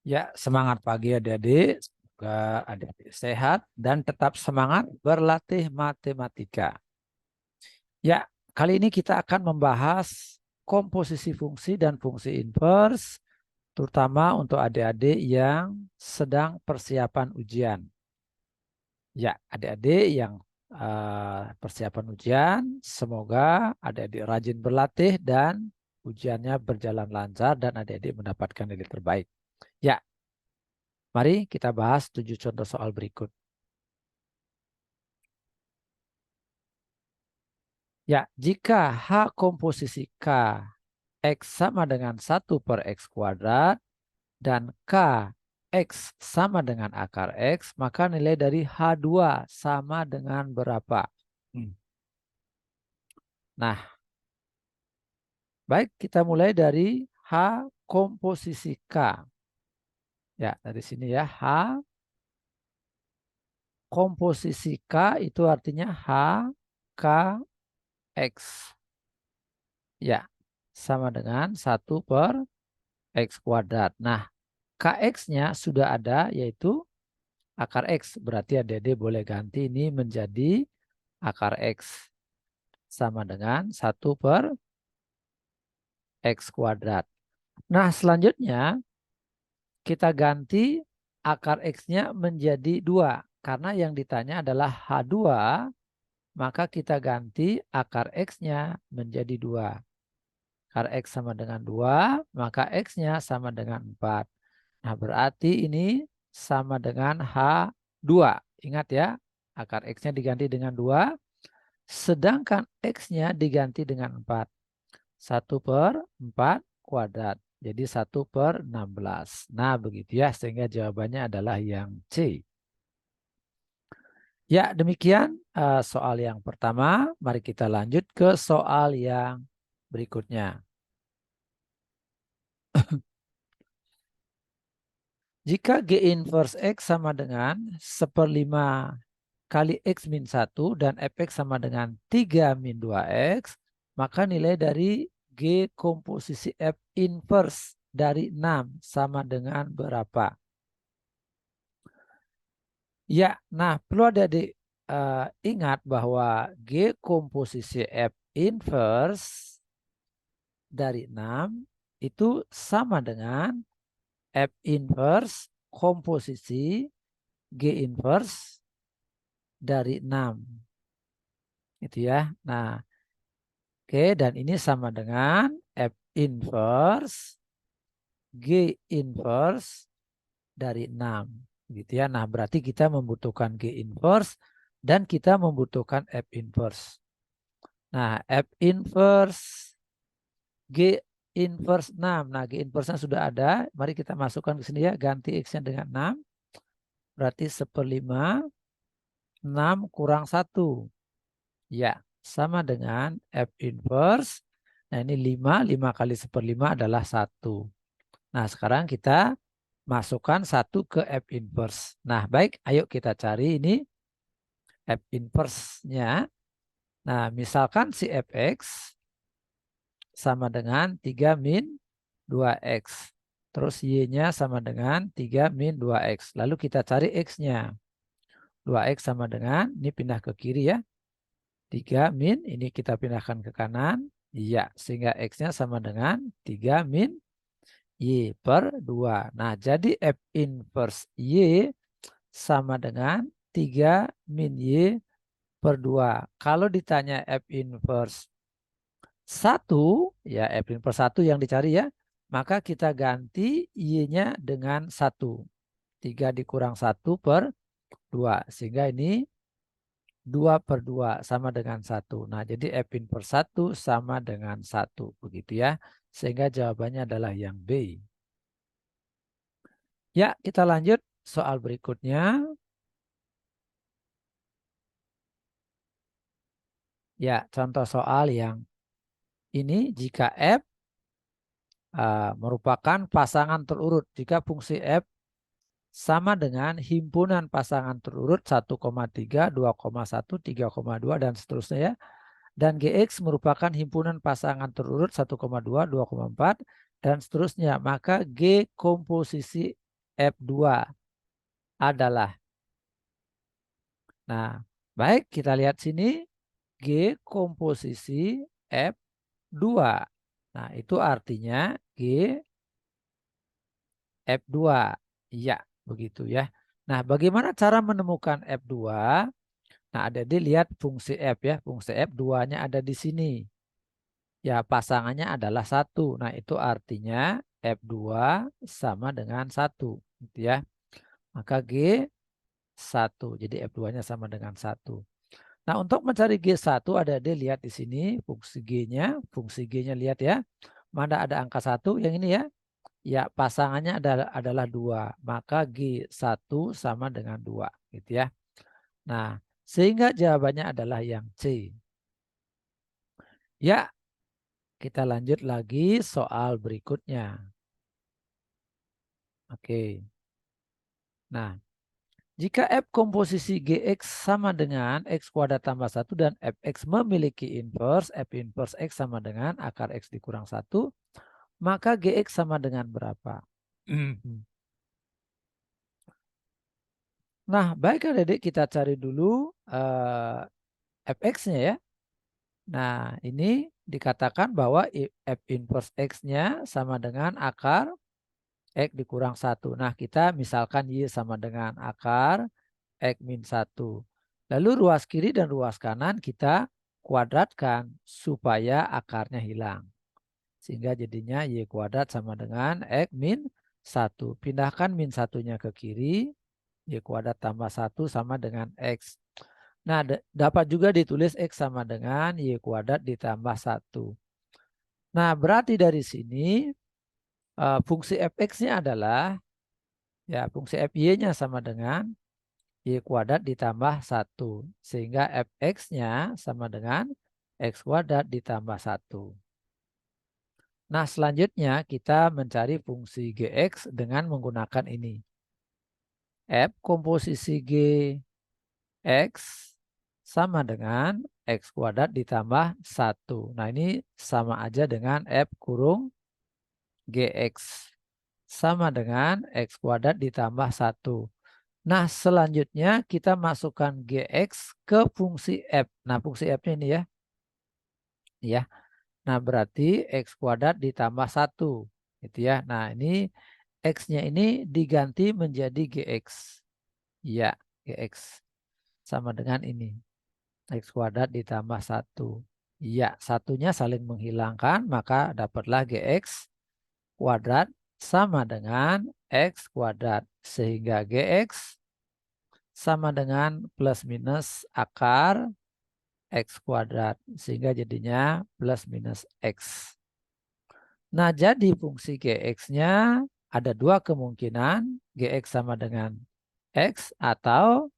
Ya, semangat pagi adik-adik. Semoga adik-adik sehat dan tetap semangat berlatih matematika. Ya, kali ini kita akan membahas komposisi fungsi dan fungsi inverse, terutama untuk adik-adik yang sedang persiapan ujian. Ya, adik-adik yang persiapan ujian, semoga adik-adik rajin berlatih dan ujiannya berjalan lancar dan adik-adik mendapatkan nilai terbaik. Ya, mari kita bahas 7 contoh soal berikut. Ya, jika H komposisi K X sama dengan 1 per X kuadrat dan K X sama dengan akar X, maka nilai dari H2 sama dengan berapa? Nah, baik kita mulai dari H komposisi K. Ya, dari sini ya, H komposisi K itu artinya H, K, X. Ya, sama dengan 1 per X kuadrat. Nah, KX-nya sudah ada yaitu akar X. Berarti adik-adik boleh ganti ini menjadi akar X. Sama dengan 1 per X kuadrat. Nah, selanjutnya kita ganti akar X-nya menjadi 2. Karena yang ditanya adalah H2, maka kita ganti akar X-nya menjadi 2. Akar X sama dengan 2, maka X-nya sama dengan 4. Nah, berarti ini sama dengan H2. Ingat ya, akar X-nya diganti dengan 2, sedangkan X-nya diganti dengan 4. 1 per 4 kuadrat. Jadi 1 per 16. Nah, begitu ya, sehingga jawabannya adalah yang C. Ya, demikian soal yang pertama. Mari kita lanjut ke soal yang berikutnya. Jika G inverse X sama dengan 1/5 kali X min 1 dan Fx sama dengan 3 min 2X, maka nilai dari G komposisi F inverse dari 6 sama dengan berapa? Ya, nah perlu adik-adik ingat bahwa G komposisi F inverse dari 6 itu sama dengan F inverse komposisi G inverse dari 6. Itu ya. Nah, oke, dan ini sama dengan F inverse G inverse dari 6. Gitu ya. Nah, berarti kita membutuhkan G inverse dan kita membutuhkan F inverse. Nah, F inverse G inverse 6. Nah, G inverse-nya sudah ada. Mari kita masukkan ke sini ya. Ganti X-nya dengan 6. Berarti 1/5 6 kurang 1. Ya, sama dengan F inverse. Nah, ini 5. 5 kali 1/5 adalah 1. Nah, sekarang kita masukkan 1 ke F inverse. Nah, baik. Ayo kita cari ini F inverse-nya. Nah, misalkan si Fx sama dengan 3 min 2X. Terus Y-nya sama dengan 3 min 2X. Lalu kita cari X-nya. 2X sama dengan, ini pindah ke kiri ya. 3 min, ini kita pindahkan ke kanan. Iya, sehingga X-nya sama dengan 3 min Y per 2. Nah, jadi F inverse Y sama dengan 3 min Y per 2. Kalau ditanya F inverse 1, ya F inverse 1 yang dicari ya, maka kita ganti Y-nya dengan 1. 3 dikurang 1 per 2. Sehingga ini 2 per 2 sama dengan 1. Nah, jadi F inverse 1 sama dengan 1. Begitu ya. Sehingga jawabannya adalah yang B. Ya, kita lanjut soal berikutnya. Ya, contoh soal yang ini jika F merupakan pasangan terurut. Jika fungsi F sama dengan himpunan pasangan terurut 1,3, 2,1, 3,2 dan seterusnya ya. Dan GX merupakan himpunan pasangan terurut 1,2, 2,4 dan seterusnya. Maka G komposisi F2 adalah. Nah, baik kita lihat sini G komposisi F2. Nah, itu artinya G F2. Iya, begitu ya. Nah, bagaimana cara menemukan F2? Nah, ada dilihat fungsi F ya. Fungsi F2-nya ada di sini. Ya, pasangannya adalah 1. Nah, itu artinya F2 sama dengan 1. Gitu ya. Maka G 1. Jadi F2-nya sama dengan 1. Nah, untuk mencari G1 ada dilihat di sini fungsi G-nya. Fungsi G-nya lihat ya. Mana ada angka 1 yang ini ya. Ya, pasangannya adalah 2. Maka G1 sama dengan 2. Gitu ya. Nah, sehingga jawabannya adalah yang C. Ya, kita lanjut lagi soal berikutnya. Oke. Nah, jika F komposisi Gx sama dengan X kuadrat tambah 1 dan Fx memiliki inverse, F inverse X sama dengan akar X dikurang 1, maka Gx sama dengan berapa? Nah, baik adik kita cari dulu Fx-nya ya. Nah, ini dikatakan bahwa F inverse X-nya sama dengan akar X dikurang 1. Nah, kita misalkan Y sama dengan akar X min 1. Lalu ruas kiri dan ruas kanan kita kuadratkan supaya akarnya hilang. Sehingga jadinya Y kuadrat sama dengan X min 1. Pindahkan min 1-nya ke kiri. Y kuadrat tambah 1 sama dengan X. Nah, dapat juga ditulis X sama dengan Y kuadrat ditambah 1. Nah, berarti dari sini fungsi Fx-nya adalah, ya fungsi Fy-nya sama dengan Y kuadrat ditambah 1. Sehingga Fx-nya sama dengan X kuadrat ditambah 1. Nah, selanjutnya kita mencari fungsi Gx dengan menggunakan ini. F komposisi Gx sama dengan X kuadrat ditambah 1. Nah, ini sama aja dengan F kurung Gx. Sama dengan X kuadrat ditambah 1. Nah, selanjutnya kita masukkan Gx ke fungsi F. Nah, fungsi F-nya ini ya. Ya. Nah, berarti X kuadrat ditambah 1. Gitu ya. Nah, ini X-nya ini diganti menjadi Gx. Ya, Gx. Sama dengan ini. X kuadrat ditambah 1. Ya, satunya saling menghilangkan, maka dapatlah Gx kuadrat sama dengan X kuadrat. Sehingga Gx sama dengan plus minus akar X kuadrat. Sehingga jadinya plus minus X. Nah, jadi fungsi Gx-nya ada dua kemungkinan. Gx sama dengan X atau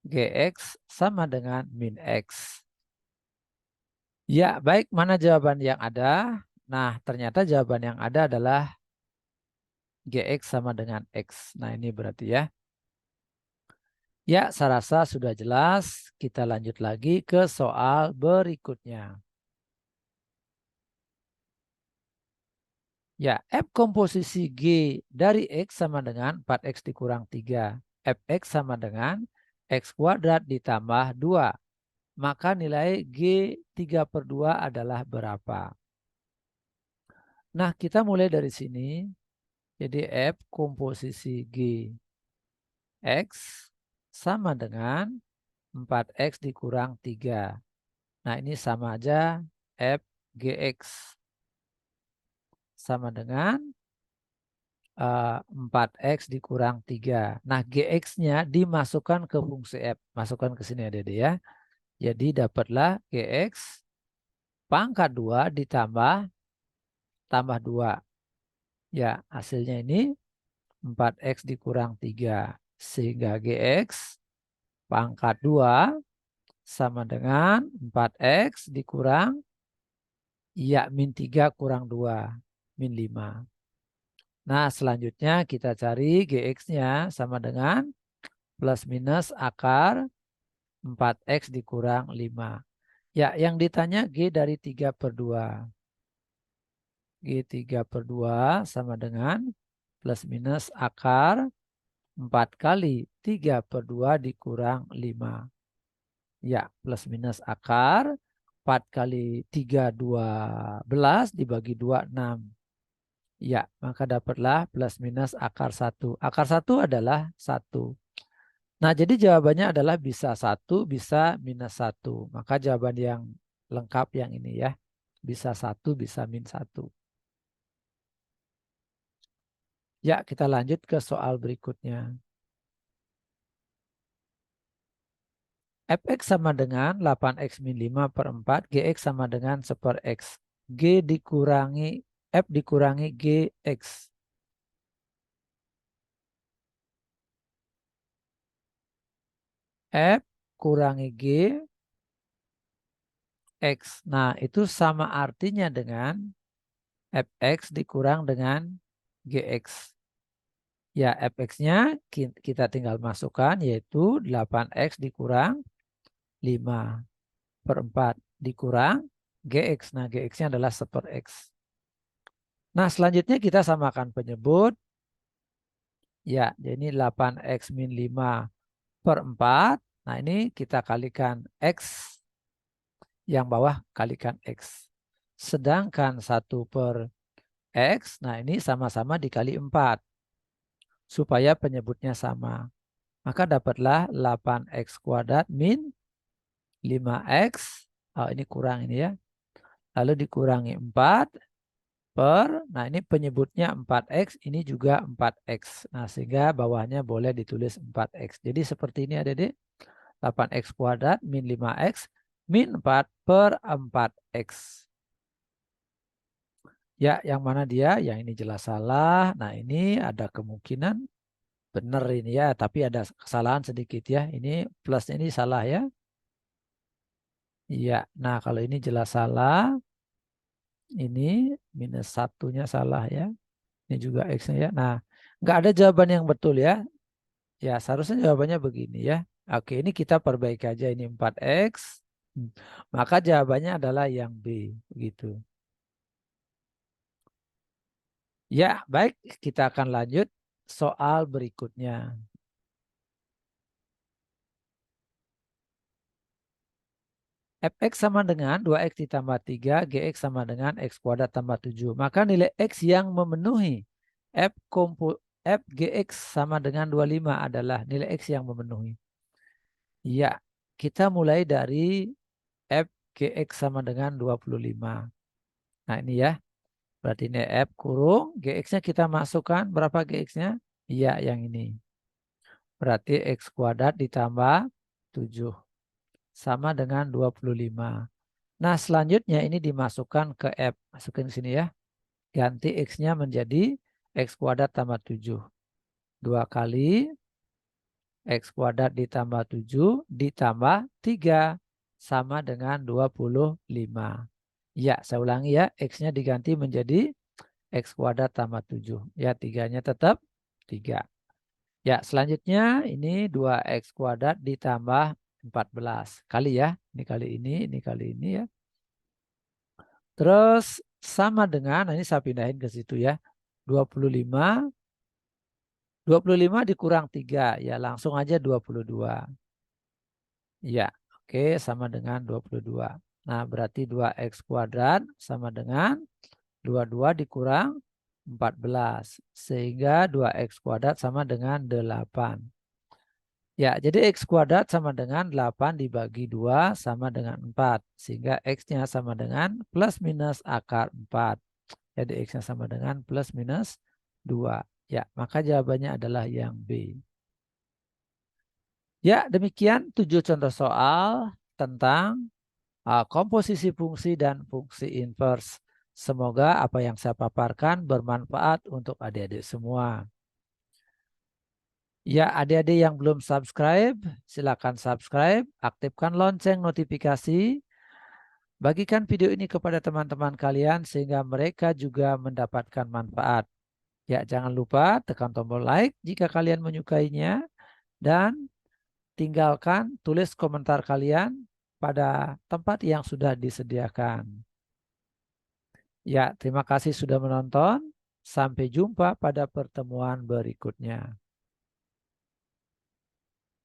Gx sama dengan min X. Ya, baik, mana jawaban yang ada? Nah, ternyata jawaban yang ada adalah Gx sama dengan X. Nah, ini berarti ya. Ya, saya rasa sudah jelas. Kita lanjut lagi ke soal berikutnya. Ya, F komposisi G dari X sama dengan 4X dikurang 3. Fx sama dengan X kuadrat ditambah 2. Maka nilai G 3/2 adalah berapa? Nah, kita mulai dari sini. Jadi F komposisi G X sama dengan 4X dikurang 3. Nah, ini sama aja F Gx sama dengan 4X dikurang 3. Nah, Gx-nya dimasukkan ke fungsi F. Masukkan ke sini ya, Dede ya. Jadi dapatlah Gx pangkat 2 ditambah tambah 2. Ya, hasilnya ini 4X dikurang 3. Sehingga Gx pangkat 2 sama dengan 4X dikurang, ya min 3 kurang 2. Min 5. Nah, selanjutnya kita cari Gx-nya sama dengan plus minus akar 4X dikurang 5. Ya, yang ditanya G dari 3/2. G 3/2 sama dengan plus minus akar 4 kali 3/2 dikurang 5. Ya, plus minus akar. 4 kali 3, 12 dibagi 2, 6. Ya, maka dapatlah plus minus akar 1. Akar 1 adalah 1. Nah, jadi jawabannya adalah bisa 1, bisa minus 1. Maka jawaban yang lengkap yang ini ya. Bisa 1, bisa min 1. Ya, kita lanjut ke soal berikutnya. Fx sama dengan 8x min 5/4, Gx sama dengan 1/x. G dikurangi F dikurangi Gx. F kurangi G X. Nah, itu sama artinya dengan Fx dikurang dengan Gx. Ya, Fx-nya kita tinggal masukkan yaitu 8x dikurang 5/4 dikurang Gx. Nah, Gx-nya adalah 1/x. Nah, selanjutnya kita samakan penyebut. Ya, jadi ini 8x min 5/4. Nah, ini kita kalikan x. Yang bawah kalikan x. Sedangkan 1/x, nah ini sama-sama dikali 4. Supaya penyebutnya sama. Maka dapatlah 8x² min 5x. Oh, ini kurang ini ya. Lalu dikurangi 4 nah ini penyebutnya 4x, ini juga 4x. Nah, sehingga bawahnya boleh ditulis 4x. Jadi seperti ini adik-adik. 8x² min 5x min 4/4x. Ya, yang mana dia? Yang ini jelas salah. Nah, ini ada kemungkinan benar ini ya, tapi ada kesalahan sedikit ya. Ini plusnya ini salah ya. Iya, nah kalau ini jelas salah. Ini minus 1-nya salah ya. Ini juga X-nya ya. Nah, nggak ada jawaban yang betul ya. Ya, seharusnya jawabannya begini ya. Oke, ini kita perbaiki aja ini 4x. Maka jawabannya adalah yang B. Begitu. Ya, baik. Kita akan lanjut soal berikutnya. Fx sama dengan 2x ditambah 3, Gx sama dengan x² tambah 7. Maka nilai x yang memenuhi F Gx sama dengan 25 adalah nilai x yang memenuhi. Ya, kita mulai dari F Gx sama dengan 25. Nah ini ya, berarti ini F kurung, Gx-nya kita masukkan, berapa Gx-nya? Iya, yang ini. Berarti x² ditambah 7. Sama dengan 25. Nah, selanjutnya ini dimasukkan ke F. Masukin ke sini ya. Ganti X-nya menjadi X² tambah 7. 2 kali X² ditambah 7 ditambah 3. Sama dengan 25. Ya, saya ulangi ya. X-nya diganti menjadi X² tambah 7. Ya, 3-nya tetap 3. Ya, selanjutnya ini 2x² ditambah 14. Kali ya. Ini kali ini ya. Terus sama dengan, nah ini saya pindahin ke situ ya. 25 dikurang 3. Ya langsung aja 22. Ya, oke, sama dengan 22. Nah, berarti 2x² sama dengan 22 dikurang 14. Sehingga 2x² sama dengan 8. Ya, jadi x² sama dengan 8 dibagi 2 sama dengan 4. Sehingga x-nya sama dengan plus minus akar 4. Jadi x-nya sama dengan plus minus 2. Ya, maka jawabannya adalah yang B. Ya, demikian 7 contoh soal tentang komposisi fungsi dan fungsi inverse. Semoga apa yang saya paparkan bermanfaat untuk adik-adik semua. Ya, adik-adik yang belum subscribe, silakan subscribe, aktifkan lonceng notifikasi, bagikan video ini kepada teman-teman kalian sehingga mereka juga mendapatkan manfaat. Ya, jangan lupa tekan tombol like jika kalian menyukainya dan tinggalkan tulis komentar kalian pada tempat yang sudah disediakan. Ya, terima kasih sudah menonton. Sampai jumpa pada pertemuan berikutnya.